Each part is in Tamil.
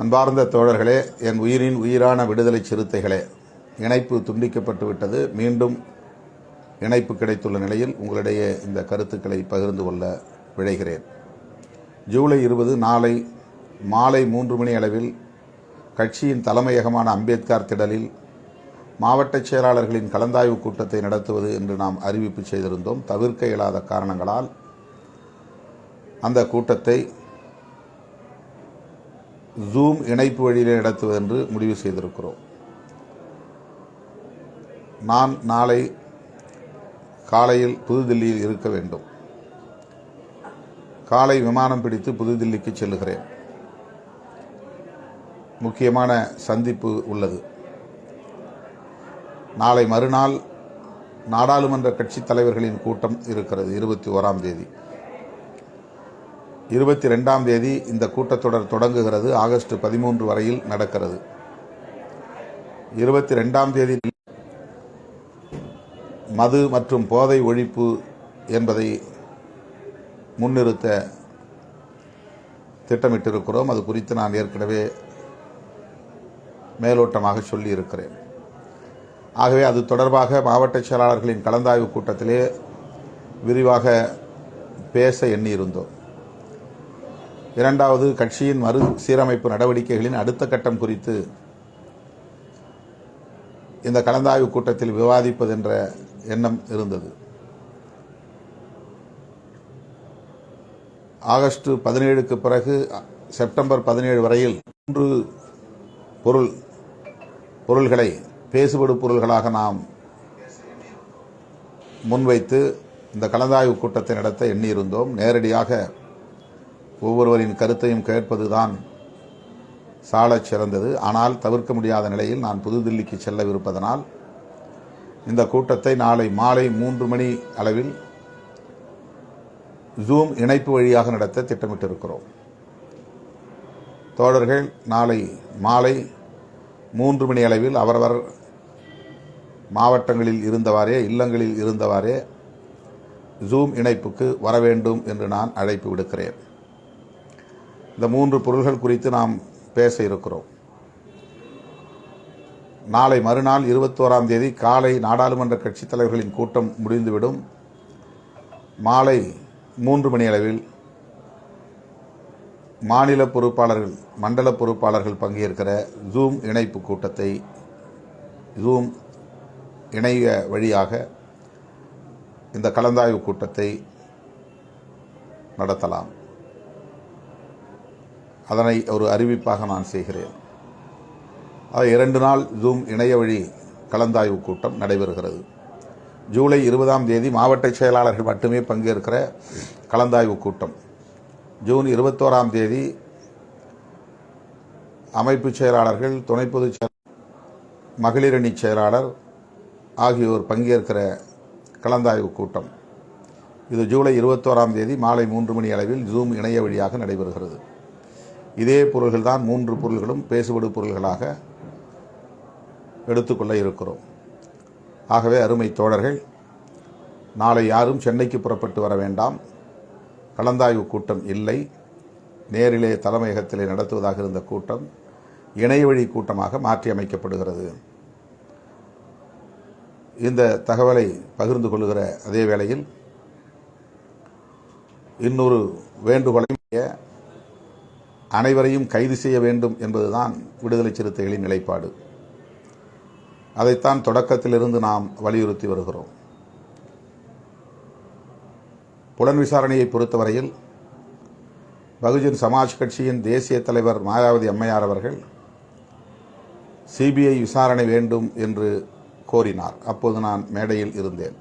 அன்பார்ந்த தோழர்களே, என் உயிரின் உயிரான விடுதலை சிறுத்தைகளே, இணைப்பு துண்டிக்கப்பட்டு விட்டது. மீண்டும் இணைப்பு கிடைத்துள்ள நிலையில் உங்களிடையே இந்த கருத்துக்களை பகிர்ந்து கொள்ள விழைகிறேன். ஜூலை 20 நாளை மாலை 3 மணி அளவில் கட்சியின் தலைமையகமான அம்பேத்கர் திடலில் மாவட்ட செயலாளர்களின் கலந்தாய்வு கூட்டத்தை நடத்துவது என்று நாம் அறிவிப்பு செய்திருந்தோம். தவிர்க்க இயலாத காரணங்களால் அந்த கூட்டத்தை ஜூம் இணைப்பு வழியிலே நடத்துவது என்று முடிவு செய்திருக்கிறோம். நான் நாளை காலையில் புதுதில்லியில் இருக்க வேண்டும். காலை விமானம் பிடித்து புதுதில்லிக்கு செல்லுகிறேன். முக்கியமான சந்திப்பு உள்ளது. நாளை மறுநாள் நாடாளுமன்ற கட்சித் தலைவர்களின் கூட்டம் இருக்கிறது. 21ஆம் தேதி. 22ஆம் தேதி இந்த கூட்டத்தொடர் தொடங்குகிறது. ஆகஸ்ட் 13 வரையில் நடக்கிறது. 22ஆம் தேதி மது மற்றும் போதை ஒழிப்பு என்பதை முன்னிறுத்த திட்டமிட்டிருக்கிறோம். அது குறித்து நான் ஏற்கனவே மேலோட்டமாக சொல்லியிருக்கிறேன். ஆகவே அது தொடர்பாக மாவட்ட செயலாளர்களின் கலந்தாய்வு கூட்டத்திலே விரிவாக பேச எண்ணியிருந்தோம். இரண்டாவது, கட்சியின் மறு சீரமைப்பு நடவடிக்கைகளின் அடுத்த கட்டம் குறித்து இந்த கலந்தாய்வு கூட்டத்தில் விவாதிப்பது என்ற எண்ணம் இருந்தது. ஆகஸ்ட் 17க்கு பிறகு செப்டம்பர் 17 வரையில் 3 பொருள்களை பேசுபடு பொருள்களாக நாம் முன்வைத்து இந்த கலந்தாய்வு கூட்டத்தை நடத்த எண்ணியிருந்தோம். நேரடியாக ஒவ்வொருவரின் கருத்தையும் கேட்பதுதான் சாலச் சிறந்தது. ஆனால் தவிர்க்க முடியாத நிலையில் நான் புதுதில்லிக்கு செல்லவிருப்பதனால் இந்த கூட்டத்தை நாளை மாலை 3 மணி அளவில் ஜூம் இணைப்பு வழியாக நடத்த திட்டமிட்டிருக்கிறோம். தோழர்கள் நாளை மாலை 3 மணி அளவில் அவரவர் மாவட்டங்களில் இருந்தவாறே, இல்லங்களில் இருந்தவாறே ஜூம் இணைப்புக்கு வர வேண்டும் என்று நான் அழைப்பு விடுக்கிறேன். இந்த 3 பொருள்கள் குறித்து நாம் பேச இருக்கிறோம். நாளை மறுநாள் 21ஆம் தேதி காலை நாடாளுமன்ற கட்சித் தலைவர்களின் கூட்டம் முடிந்துவிடும். மாலை 3 மணி அளவில் மாநில பொறுப்பாளர்கள், மண்டல பொறுப்பாளர்கள் பங்கேற்கிற ஜூம் இணைப்பு கூட்டத்தை ஜூம் இணைய வழியாக இந்த கலந்தாய்வு கூட்டத்தை நடத்தலாம். அதனை ஒரு அறிவிப்பாக நான் செய்கிறேன். 2 நாள் ஜூம் இணைய வழி கலந்தாய்வு கூட்டம் நடைபெறுகிறது. ஜூலை 20ஆம் தேதி மாவட்ட செயலாளர்கள் மட்டுமே பங்கேற்கிற கலந்தாய்வு கூட்டம். ஜூன் 21ஆம் தேதி அமைப்பு செயலாளர்கள், துணை பொதுச் செயலாளர், மகளிரணி செயலாளர் ஆகியோர் பங்கேற்கிற கலந்தாய்வு கூட்டம். இது ஜூலை 21ஆம் தேதி மாலை 3 மணி அளவில் ஜூம் இணைய வழியாக நடைபெறுகிறது. இதே பொருள்கள் தான் 3 பொருள்களும் பேசுபடு பொருள்களாக எடுத்துக்கொள்ள இருக்கிறோம். ஆகவே அருமை தோழர்கள், நாளை யாரும் சென்னைக்கு புறப்பட்டு வர வேண்டாம். கலந்தாய்வு கூட்டம் இல்லை. நேரிலே தலைமையகத்திலே நடத்துவதாக இருந்த கூட்டம் இணைய வழி கூட்டமாக மாற்றி அமைக்கப்படுகிறது. இந்த தகவலை பகிர்ந்து கொள்கிற அதே வேளையில் இன்னொரு வேண்டுகோளை, அனைவரையும் கைது செய்ய வேண்டும் என்பதுதான் விடுதலை சிறுத்தைகளின் நிலைப்பாடு. அதைத்தான் தொடக்கத்திலிருந்து நாம் வலியுறுத்தி வருகிறோம். புலன் விசாரணையை பொறுத்தவரையில் பகுஜன் சமாஜ் கட்சியின் தேசிய தலைவர் மாயாவதி அம்மையார் அவர்கள் சிபிஐ விசாரணை வேண்டும் என்று கோரினார். அப்போது நான் மேடையில் இருந்தேன்.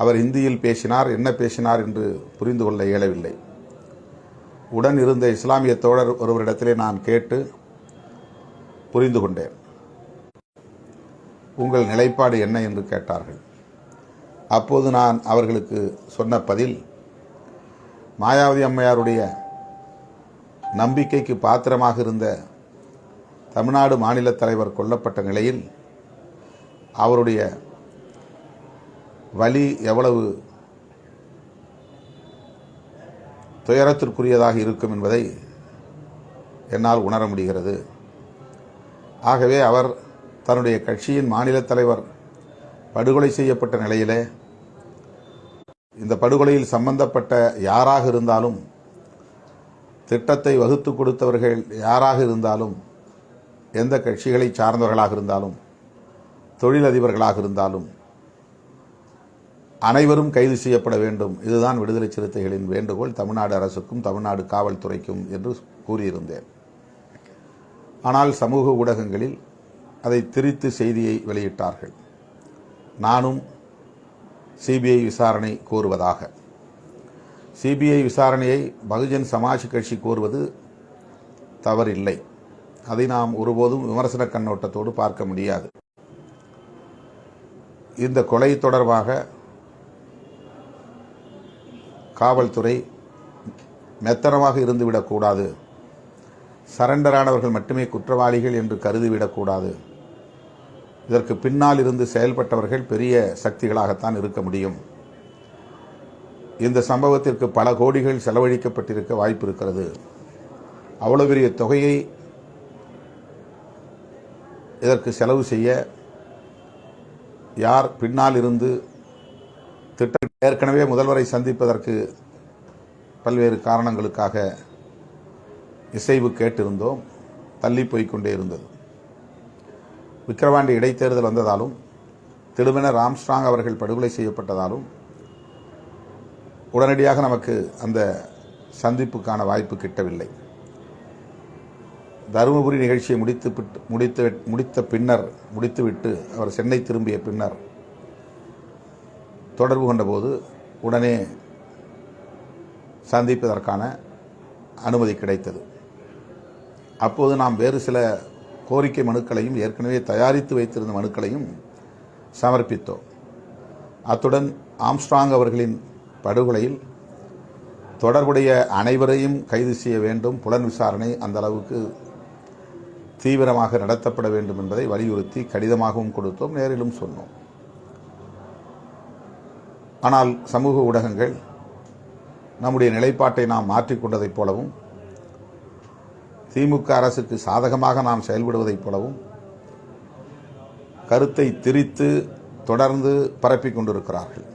அவர் இந்தியில் பேசினார். என்ன பேசினார் என்று புரிந்து கொள்ள இயலவில்லை. உடன் இருந்த இஸ்லாமிய தோழர் ஒருவரிடத்திலே நான் கேட்டு புரிந்து கொண்டேன். உங்கள் நிலைப்பாடு என்ன என்று கேட்டார்கள். அப்போது நான் அவர்களுக்கு சொன்ன பதில், மாயாவதி அம்மையாருடைய நம்பிக்கைக்கு பாத்திரமாக இருந்த தமிழ்நாடு மாநில தலைவர் கொல்லப்பட்ட நிலையில் அவருடைய வலி எவ்வளவு துயரத்திற்குரியதாக இருக்கும் என்பதை என்னால் உணர முடிகிறது. ஆகவே அவர் தன்னுடைய கட்சியின் மாநில தலைவர் படுகொலை செய்யப்பட்ட நிலையிலே இந்த படுகொலையில் சம்பந்தப்பட்ட யாராக இருந்தாலும், திட்டத்தை வகுத்து கொடுத்தவர்கள் யாராக இருந்தாலும், எந்த கட்சிகளை சார்ந்தவர்களாக இருந்தாலும், தொழிலதிபர்களாக இருந்தாலும் அனைவரும் கைது செய்யப்பட வேண்டும். இதுதான் விடுதலை சிறுத்தைகளின் வேண்டுகோள் தமிழ்நாடு அரசுக்கும் தமிழ்நாடு காவல்துறைக்கும் என்று கூறியிருந்தேன். ஆனால் சமூக ஊடகங்களில் அதை திரித்து செய்தியை வெளியிட்டார்கள். நானும் சிபிஐ விசாரணை கோருவதாக. சிபிஐ விசாரணையை பகுஜன் சமாஜ் கட்சி கோருவது தவறில்லை. அதை நாம் ஒருபோதும் விமர்சன கண்ணோட்டத்தோடு பார்க்க முடியாது. இந்த கொலை தொடர்பாக காவல்துறை மெத்தனமாக இருந்துவிடக்கூடாது. சரண்டரானவர்கள் மட்டுமே குற்றவாளிகள் என்று கருதிவிடக்கூடாது. இதற்கு பின்னால் இருந்து செயல்பட்டவர்கள் பெரிய சக்திகளாகத்தான் இருக்க முடியும். இந்த சம்பவத்திற்கு பல கோடிகள் செலவழிக்கப்பட்டிருக்க வாய்ப்பு இருக்கிறது. அவ்வளவு பெரிய தொகையை இதற்கு செலவு செய்ய யார் பின்னால் இருந்து திட்டம், ஏற்கனவே முதல்வரை சந்திப்பதற்கு பல்வேறு காரணங்களுக்காக இசைவு கேட்டிருந்தோம். தள்ளி போய்கொண்டே இருந்தது. விக்கிரவாண்டி இடைத்தேர்தல் வந்ததாலும், திடுமென ஆம்ஸ்ட்ராங் அவர்கள் படுகொலை செய்யப்பட்டதாலும் உடனடியாக நமக்கு அந்த சந்திப்புக்கான வாய்ப்பு கிட்டவில்லை. தருமபுரி நிகழ்ச்சியை முடித்துவிட்டு அவர் சென்னை திரும்பிய பின்னர் தொடர்பு கொண்டபோது உடனே சந்திப்பதற்கான அனுமதி கிடைத்தது. அப்போது நாம் வேறு சில கோரிக்கை மனுக்களையும், ஏற்கனவே தயாரித்து வைத்திருந்த மனுக்களையும் சமர்ப்பித்தோம். அத்துடன் ஆம்ஸ்ட்ராங் அவர்களின் படுகொலையில் தொடர்புடைய அனைவரையும் கைது செய்ய வேண்டும், புலன் விசாரணை அந்த அளவுக்கு தீவிரமாக நடத்தப்பட வேண்டும் என்பதை வலியுறுத்தி கடிதமாகவும் கொடுத்தோம், நேரிலும் சொன்னோம். ஆனால் சமூக ஊடகங்கள் நம்முடைய நிலைப்பாட்டை நாம் மாற்றிக்கொண்டதைப் போலவும், திமுக அரசுக்கு சாதகமாக நாம் செயல்படுவதைப் போலவும் கருத்தை திரித்து தொடர்ந்து பரப்பிக் கொண்டிருக்கிறார்கள்.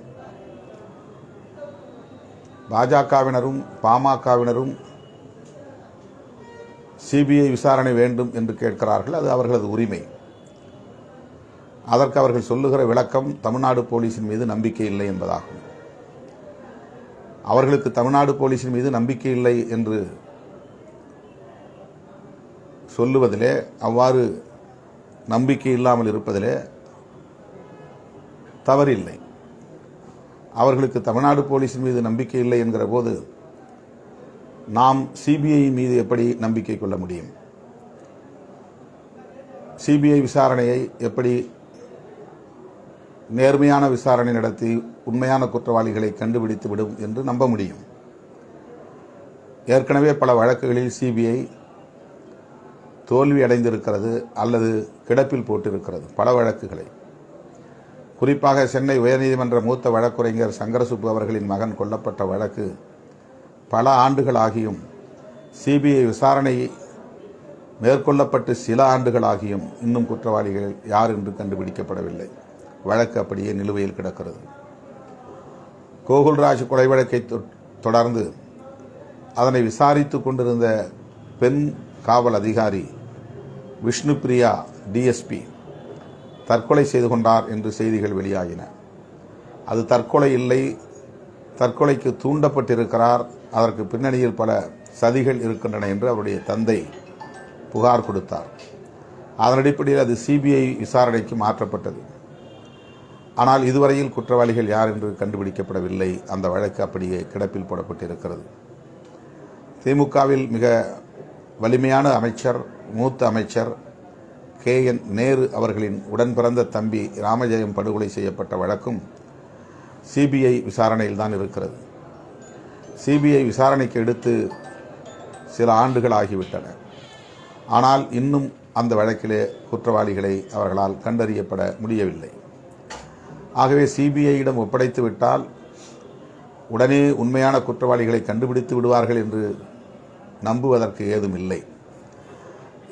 பாஜகவினரும் பாமகவினரும் சிபிஐ விசாரணை வேண்டும் என்று கேட்கிறார்கள். அது அவர்களது உரிமை. அதற்கு அவர்கள் சொல்லுகிற விளக்கம் தமிழ்நாடு போலீசின் மீது நம்பிக்கை இல்லை என்பதாகும். அவர்களுக்கு தமிழ்நாடு போலீசின் மீது நம்பிக்கை இல்லை என்று சொல்லுவதிலே, அவ்வாறு நம்பிக்கை இல்லாமல் இருப்பதிலே தவறில்லை. அவர்களுக்கு தமிழ்நாடு போலீசின் மீது நம்பிக்கை இல்லை என்கிற போது நாம் சிபிஐ மீது எப்படி நம்பிக்கை கொள்ள முடியும்? சிபிஐ விசாரணையை எப்படி நேர்மையான விசாரணை நடத்தி உண்மையான குற்றவாளிகளை கண்டுபிடித்து விடும் என்று நம்ப முடியும்? ஏற்கனவே பல வழக்குகளில் சிபிஐ தோல்வி அடைந்திருக்கிறது அல்லது கிடப்பில் போட்டிருக்கிறது. பல வழக்குகளை, குறிப்பாக சென்னை உயர்நீதிமன்ற மூத்த வழக்குரைஞர் சங்கரசுப்பு அவர்களின் மகன் கொல்லப்பட்ட வழக்கு பல ஆண்டுகள் ஆகியும், சிபிஐ விசாரணை மேற்கொள்ளப்பட்டு சில ஆண்டுகள் ஆகியும் இன்னும் குற்றவாளிகள் யார் என்று கண்டுபிடிக்கப்படவில்லை. வழக்கு அப்படியே நிலுவையில் கிடக்கிறது. கோகுல்ராஜ் கொலை வழக்கை தொடர்ந்து அதனை விசாரித்துக் கொண்டிருந்த பெண் காவல் அதிகாரி விஷ்ணுபிரியா டிஎஸ்பி தற்கொலை செய்து கொண்டார் என்று செய்திகள் வெளியாகின. அது தற்கொலை இல்லை, தற்கொலைக்கு தூண்டப்பட்டிருக்கிறார், அதற்கு பின்னணியில் பல சதிகள் இருக்கின்றன என்று அவருடைய தந்தை புகார் கொடுத்தார். அதன் அடிப்படையில் அது சிபிஐ விசாரணைக்கு மாற்றப்பட்டது. ஆனால் இதுவரையில் குற்றவாளிகள் யார் என்று கண்டுபிடிக்கப்படவில்லை. அந்த வழக்கு அப்படியே கிடப்பில் போடப்பட்டிருக்கிறது. திமுகவில் மிக வலிமையான அமைச்சர், மூத்த அமைச்சர் KN நேரு அவர்களின் உடன் பிறந்த தம்பி ராமஜெயம் படுகொலை செய்யப்பட்ட வழக்கும் சிபிஐ விசாரணையில் தான் இருக்கிறது. சிபிஐ விசாரணைக்கு எடுத்து சில ஆண்டுகள் ஆகிவிட்டன. ஆனால் இன்னும் அந்த வழக்கிலே குற்றவாளிகளை அவர்களால் கண்டறியப்பட முடியவில்லை. ஆகவே சிபிஐயிடம் ஒப்படைத்து விட்டால் உடனே உண்மையான குற்றவாளிகளை கண்டுபிடித்து விடுவார்கள் என்று நம்புவதற்கு ஏதும் இல்லை.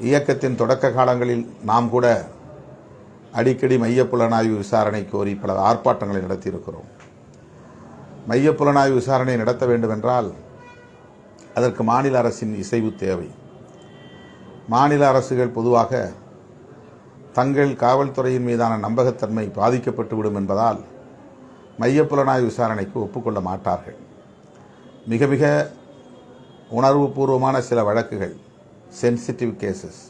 இயக்கத்தின் தொடக்க காலங்களில் நாம் கூட அடிக்கடி மையப்புலனாய்வு விசாரணை கோரி பல ஆர்ப்பாட்டங்களை நடத்தியிருக்கிறோம். மையப்புலனாய்வு விசாரணை நடத்த வேண்டும் என்றால் அதற்கு மாநில அரசின் இசைவு தேவை. மாநில அரசுகள் பொதுவாக தங்கள் காவல்துறையின் மீதான நம்பகத்தன்மை பாதிக்கப்பட்டுவிடும் என்பதால் மையப்புலனாய்வு விசாரணைக்கு ஒப்புக்கொள்ள மாட்டார்கள். மிக மிக உணர்வுபூர்வமான சில வழக்குகள், சென்சிட்டிவ் கேசஸ்,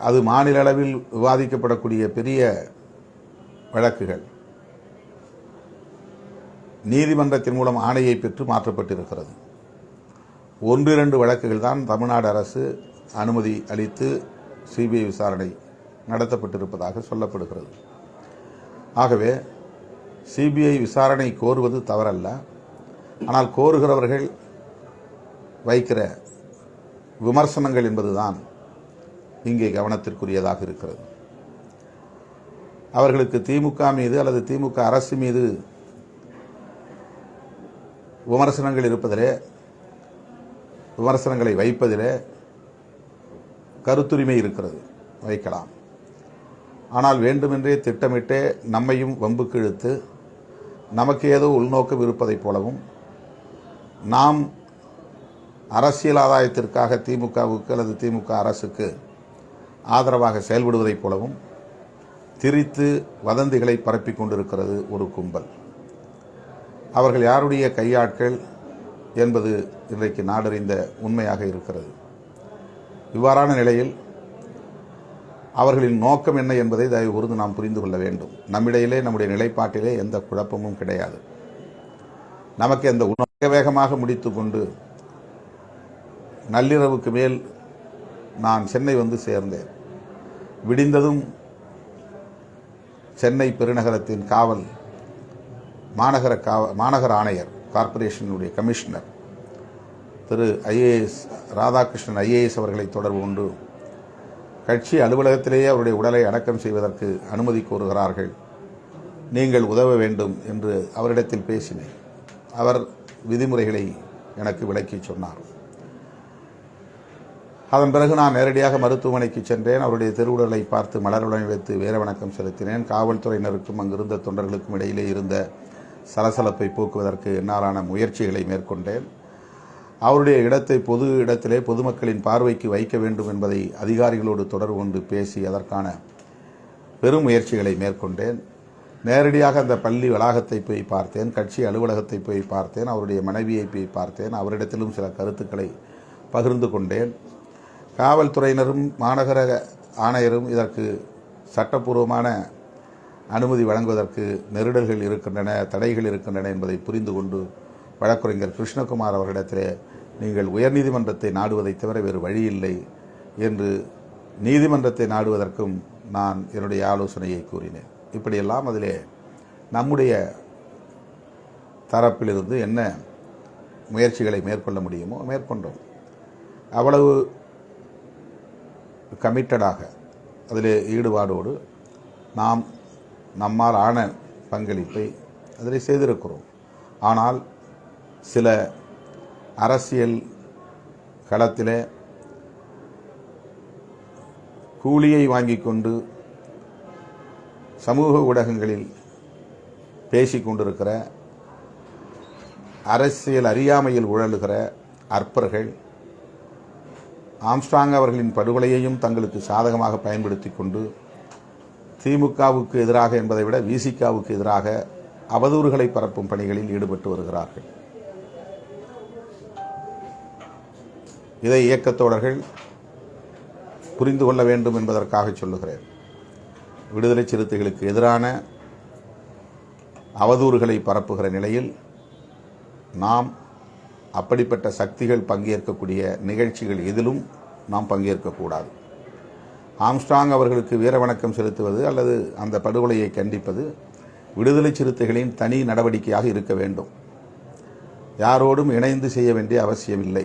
அது மாநில அளவில் விவாதிக்கப்படக்கூடிய பெரிய வழக்குகள் நீதிமன்றத்தின் மூலம் ஆணையை பெற்று மாற்றப்பட்டிருக்கிறது. 1-2 வழக்குகள் தான் தமிழ்நாடு அரசு அனுமதி அளித்து சிபிஐ விசாரணை நடத்தப்பட்டிருப்பதாக சொல்லப்படுகிறது. ஆகவே சிபிஐ விசாரணை கோருவது தவறல்ல. ஆனால் கோருகிறவர்கள் வைக்கிற விமர்சனங்கள் என்பதுதான் இங்கே கவனத்திற்குரியதாக இருக்கிறது. அவர்களுக்கு திமுக மீது அல்லது திமுக அரசு மீது விமர்சனங்கள் இருப்பதிலே, விமர்சனங்களை வைப்பதிலே கருத்துரிமை இருக்கிறது, வைக்கலாம். ஆனால் வேண்டுமென்றே திட்டமிட்டே நம்மையும் வம்புக்கு இழுத்து நமக்கு ஏதோ உள்நோக்கம் இருப்பதைப் போலவும், நாம் அரசியல் ஆதாயத்திற்காக திமுகவுக்கு அல்லது திமுக அரசுக்கு ஆதரவாக செயல்படுவதைப் போலவும் திரித்து வதந்திகளை பரப்பிக் கொண்டிருக்கிறது ஒரு கும்பல். அவர்கள் யாருடைய கையாட்கள் என்பது இன்றைக்கு நாடறிந்த உண்மையாக இருக்கிறது. இவ்வாறான நிலையில் அவர்களின் நோக்கம் என்ன என்பதை தயவு கூர்ந்து நாம் புரிந்து கொள்ள வேண்டும். நம்மிடையிலே, நம்முடைய நிலைப்பாட்டிலே எந்த குழப்பமும் கிடையாது. நமக்கு எந்த வேகமாக முடித்து கொண்டு நள்ளிரவுக்கு மேல் நான் சென்னை வந்து சேர்ந்தேன். விடிந்ததும் சென்னை பெருநகரத்தின் காவல் மாநகர ஆணையர், கார்ப்பரேஷனுடைய கமிஷனர் திரு ஐஏஎஸ் ராதாகிருஷ்ணன் ஐஏஎஸ் அவர்களை தொடர்பு கொண்டு கட்சி அலுவலகத்திலேயே அவருடைய உடலை அடக்கம் செய்வதற்கு அனுமதி கோருகிறார்கள், நீங்கள் உதவ வேண்டும் என்று அவரிடத்தில் பேசினேன். அவர் விதிமுறைகளை எனக்கு விளக்கி சொன்னார். அதன் பிறகு நான் நேரடியாக மருத்துவமனைக்கு சென்றேன். அவருடைய திருவுடலை பார்த்து மலருடன் வைத்து வீர வணக்கம் செலுத்தினேன். காவல்துறையினருக்கும் அங்கிருந்த தொண்டர்களுக்கும் இடையிலே இருந்த சலசலப்பை போக்குவதற்கு என்னாலான முயற்சிகளை மேற்கொண்டேன். அவருடைய இடத்தை பொது இடத்திலே பொதுமக்களின் பார்வைக்கு வைக்க வேண்டும் என்பதை அதிகாரிகளோடு தொடர்பு கொண்டு பேசி அதற்கான பெரும் முயற்சிகளை மேற்கொண்டேன். நேரடியாக அந்த பள்ளி வளாகத்தை போய் பார்த்தேன், கட்சி அலுவலகத்தை போய் பார்த்தேன், அவருடைய மனைவியை போய் பார்த்தேன். அவரிடத்திலும் சில கருத்துக்களை பகிர்ந்து கொண்டேன். காவல்துறையினரும் மாநகர ஆணையரும் இதற்கு சட்டப்பூர்வமான அனுமதி வழங்குவதற்கு நெருடல்கள் இருக்கின்றன, தடைகள் இருக்கின்றன என்பதை புரிந்து கொண்டு வழக்கறிஞர் கிருஷ்ணகுமார் அவர்களிடத்திலே நீங்கள் உயர்நீதிமன்றத்தை நாடுவதை தவிர வேறு வழியில்லை என்று நீதிமன்றத்தை நாடுவதற்கும் நான் என்னுடைய ஆலோசனையை கூறினேன். இப்படியெல்லாம் அதிலே நம்முடைய தரப்பிலிருந்து என்ன முயற்சிகளை மேற்கொள்ள முடியுமோ மேற்கொண்டோம். அவ்வளவு கமிட்டடாக, அதிலே ஈடுபாடோடு நாம் நம்மால் ஆன பங்களிப்பை அதில் செய்திருக்கிறோம். ஆனால் சில அரசியல் களத்திலே கூலியை வாங்கிக் கொண்டு சமூக ஊடகங்களில் பேசிக் கொண்டிருக்கிற, அரசியல் அறியாமையில் உழலுகிற அற்பர்கள் ஆம்ஸ்ட்ராங் அவர்களின் படுகொலையையும் தங்களுக்கு சாதகமாக பயன்படுத்தி கொண்டு திமுகவுக்கு எதிராக என்பதை விட விசிகாவுக்கு எதிராக அவதூறுகளை பரப்பும் பணிகளில் ஈடுபட்டு வருகிறார்கள். இதை இயக்கத்தோழர்கள் புரிந்து கொள்ள வேண்டும் என்பதற்காக சொல்லுகிறேன். விடுதலை சிறுத்தைகளுக்கு எதிரான அவதூறுகளை பரப்புகிற நிலையில் நாம் அப்படிப்பட்ட சக்திகள் பங்கேற்கக்கூடிய நிகழ்ச்சிகள் எதிலும் நாம் பங்கேற்கக்கூடாது. ஆம்ஸ்ட்ராங் அவர்களுக்கு வீர வணக்கம் செலுத்துவது அல்லது அந்த படுகொலையை கண்டிப்பது விடுதலை சிறுத்தைகளின் தனி நடவடிக்கையாக இருக்க வேண்டும். யாரோடும் இணைந்து செய்ய வேண்டிய அவசியமில்லை.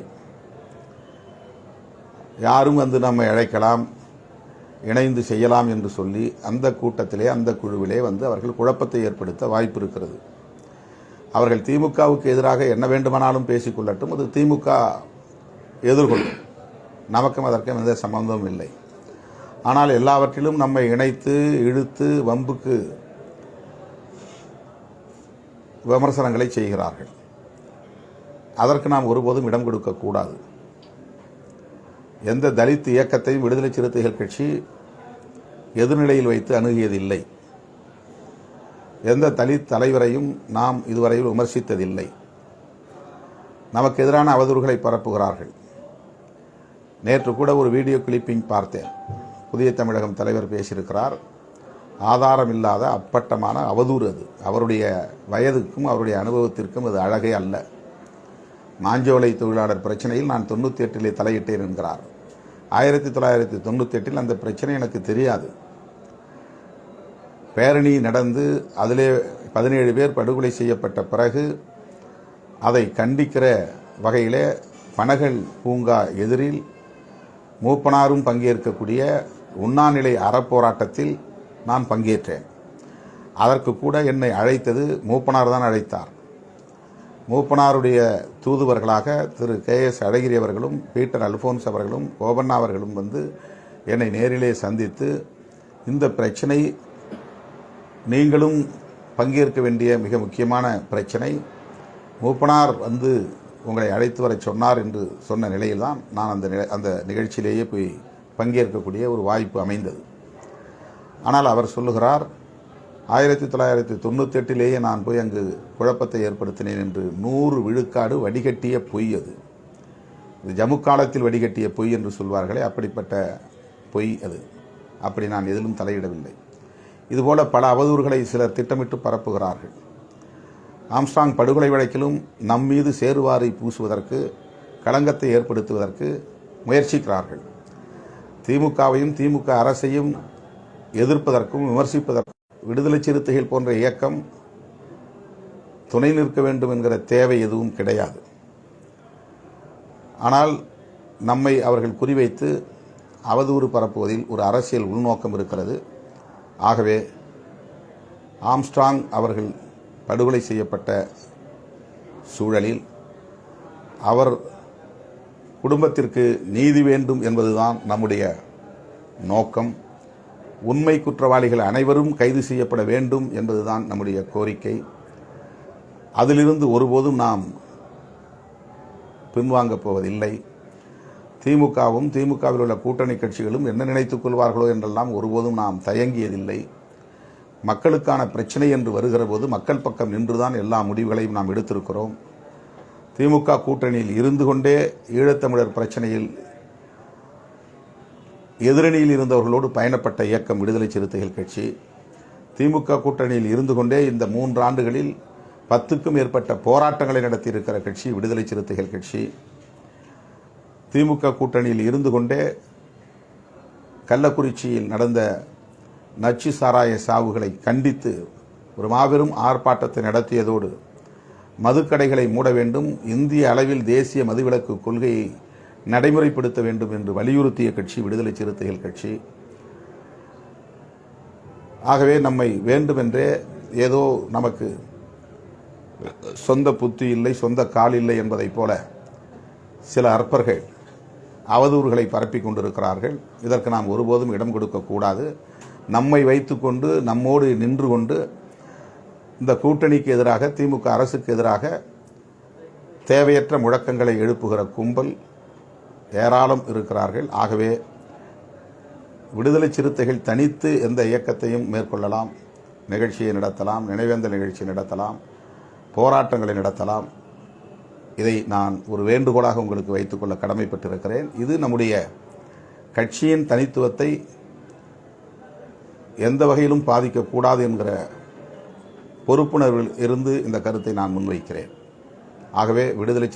யாரும் வந்து நம்மை அழைக்கலாம், இணைந்து செய்யலாம் என்று சொல்லி அந்த கூட்டத்திலே, அந்த குழுவிலே வந்து அவர்கள் குழப்பத்தை ஏற்படுத்த வாய்ப்பு இருக்கிறது. அவர்கள் திமுகவுக்கு எதிராக என்ன வேண்டுமானாலும் பேசிக்கொள்ளட்டும், அது திமுக எதிர்கொள்ளும். நமக்கும் அதற்கும் எந்த சம்பந்தமும் இல்லை. ஆனால் எல்லாவற்றிலும் நம்மை இணைத்து இழுத்து வம்புக்கு விமர்சனங்களை செய்கிறார்கள். அதற்கு நாம் ஒருபோதும் இடம் கொடுக்கக்கூடாது. எந்த தலித் இயக்கத்தையும் விடுதலை சிறுத்தைகள் கட்சி எதிர்நிலையில் வைத்து அணுகியதில்லை. எந்த தலித் தலைவரையும் நாம் இதுவரையில் விமர்சித்ததில்லை. நமக்கு எதிரான அவதூறுகளை பரப்புகிறார்கள். நேற்று கூட ஒரு வீடியோ கிளிப்பிங் பார்த்தேன். புதிய தமிழகம் தலைவர் பேசியிருக்கிறார். ஆதாரம் இல்லாத அப்பட்டமான அவதூறு அது. அவருடைய வயதுக்கும் அவருடைய அனுபவத்திற்கும் அது அழகே அல்ல. மாஞ்சோலை தொழிலாளர் பிரச்சனையில் நான் 98 தலையிட்டேன் என்கிறார். 1998 அந்த பிரச்சனை எனக்கு தெரியாது. பேரணி நடந்து அதிலே 17 பேர் படுகொலை செய்யப்பட்ட பிறகு அதை கண்டிக்கிற வகையிலே பனகல் பூங்கா எதிரில் மூப்பனாரும் பங்கேற்கக்கூடிய உண்ணாநிலை அறப்போராட்டத்தில் நான் பங்கேற்றேன். அதற்கு கூட என்னை அழைத்தது மூப்பனார் தான் அழைத்தார். மூப்பனாருடைய தூதுவர்களாக திரு KS அழகிரி அவர்களும் பீட்டர் அல்போன்ஸ் அவர்களும் கோபண்ணா அவர்களும் வந்து என்னை நேரிலே சந்தித்து, இந்த பிரச்சனை நீங்களும் பங்கேற்க வேண்டிய மிக முக்கியமான பிரச்சனை, மூப்பனார் வந்து உங்களை அழைத்து வர சொன்னார் என்று சொன்ன நிலையில்தான் நான் அந்த நிகழ்ச்சியிலேயே போய் பங்கேற்கக்கூடிய ஒரு வாய்ப்பு அமைந்தது. ஆனால் அவர் சொல்லுகிறார், 1998 நான் போய் அங்கு குழப்பத்தை ஏற்படுத்தினேன் என்று 100 விழுக்காடு வடிகட்டிய பொய். அது ஜம்மு காலத்தில் வடிகட்டிய பொய் என்று சொல்வார்களே, அப்படிப்பட்ட பொய் அது. அப்படி நான் எதிலும் தலையிடவில்லை. இதுபோல பல அவதூறுகளை சிலர் திட்டமிட்டு பரப்புகிறார்கள். ஆம்ஸ்ட்ராங் படுகொலை வழக்கிலும் நம் மீது சேறுவாரை பூசுவதற்கு, களங்கத்தை ஏற்படுத்துவதற்கு முயற்சிக்கிறார்கள். திமுகவையும் திமுக அரசையும் எதிர்ப்பதற்கும் விமர்சிப்பதற்கும் விடுதலை சிறுத்தைகள் போன்ற இயக்கம் துணை நிற்க வேண்டும் என்கிற தேவை எதுவும் கிடையாது. ஆனால் நம்மை அவர்கள் குறிவைத்து அவதூறு பரப்புவதில் ஒரு அரசியல் உள்நோக்கம் இருக்கிறது. ஆகவே ஆம்ஸ்ட்ராங் அவர்கள் படுகொலை செய்யப்பட்ட சூழலில் அவர் குடும்பத்திற்கு நீதி வேண்டும் என்பதுதான் நம்முடைய நோக்கம். உண்மை குற்றவாளிகள் அனைவரும் கைது செய்யப்பட வேண்டும் என்பதுதான் நம்முடைய கோரிக்கை. அதிலிருந்து ஒருபோதும் நாம் பின்வாங்கப் போவதில்லை. திமுகவும் திமுகவில் உள்ள கூட்டணி கட்சிகளும் என்ன நினைத்துக் கொள்வார்களோ என்றெல்லாம் ஒருபோதும் நாம் தயங்கியதில்லை. மக்களுக்கான பிரச்சனை என்று வருகிற போது மக்கள் பக்கம் நின்றுதான் எல்லா முடிவுகளையும் நாம் எடுத்திருக்கிறோம். திமுக கூட்டணியில் இருந்து கொண்டே ஈழத்தமிழர் பிரச்சனையில் எதிரணியில் இருந்தவர்களோடு பயணப்பட்ட இயக்கம் விடுதலை சிறுத்தைகள் கட்சி. திமுக கூட்டணியில் இருந்து கொண்டே இந்த 3 ஆண்டுகளில் 10க்கும் மேற்பட்ட போராட்டங்களை நடத்தியிருக்கிற கட்சி விடுதலை சிறுத்தைகள் கட்சி. திமுக கூட்டணியில் இருந்து கொண்டே கள்ளக்குறிச்சியில் நடந்த நச்சு சாராய சாவுகளை கண்டித்து ஒரு மாபெரும் ஆர்ப்பாட்டத்தை நடத்தியதோடு மதுக்கடைகளை மூட வேண்டும், இந்திய அளவில் தேசிய மதுவிலக்கு கொள்கையை நடைமுறைப்படுத்த வேண்டும் என்று வலியுறுத்திய கட்சி விடுதலை சிறுத்தைகள் கட்சி. ஆகவே நம்மை வேண்டுமென்றே ஏதோ நமக்கு சொந்த புத்தி இல்லை, சொந்த கால் இல்லை என்பதைப் போல சில அற்பர்கள் அவதூறுகளை பரப்பிக் கொண்டிருக்கிறார்கள். இதற்கு நாம் ஒருபோதும் இடம் கொடுக்கக்கூடாது. நம்மை வைத்துக்கொண்டு நம்மோடு நின்று கொண்டு இந்த கூட்டணிக்கு எதிராக, திமுக அரசுக்கு எதிராக தேவையற்ற முழக்கங்களை எழுப்புகிற கும்பல் ஏராளம் இருக்கிறார்கள். ஆகவே விடுதலை சிறுத்தைகள் தனித்து எந்த இயக்கத்தையும் மேற்கொள்ளலாம், நிகழ்ச்சியை நடத்தலாம், நினைவேந்தல் நிகழ்ச்சி நடத்தலாம், போராட்டங்களை நடத்தலாம். இதை நான் ஒரு வேண்டுகோளாக உங்களுக்கு வைத்துக்கொள்ள கடமைப்பட்டிருக்கிறேன். இது நம்முடைய கட்சியின் தனித்துவத்தை எந்த வகையிலும் பாதிக்கக்கூடாது என்கிற பொறுப்புணர்வில் இருந்து இந்த கருத்தை நான் முன்வைக்கிறேன். ஆகவே விடுதலை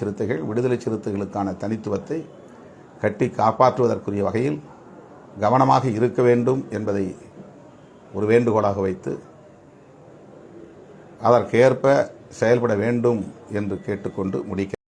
சிறுத்தைகளுக்கான தனித்துவத்தை கட்டி காப்பாற்றுவதற்குரிய வகையில் கவனமாக இருக்க வேண்டும் என்பதை ஒரு வேண்டுகோளாக வைத்து அதற்கேற்ப செயல்பட வேண்டும் என்று கேட்டுக்கொண்டு முடிக்கிறேன்.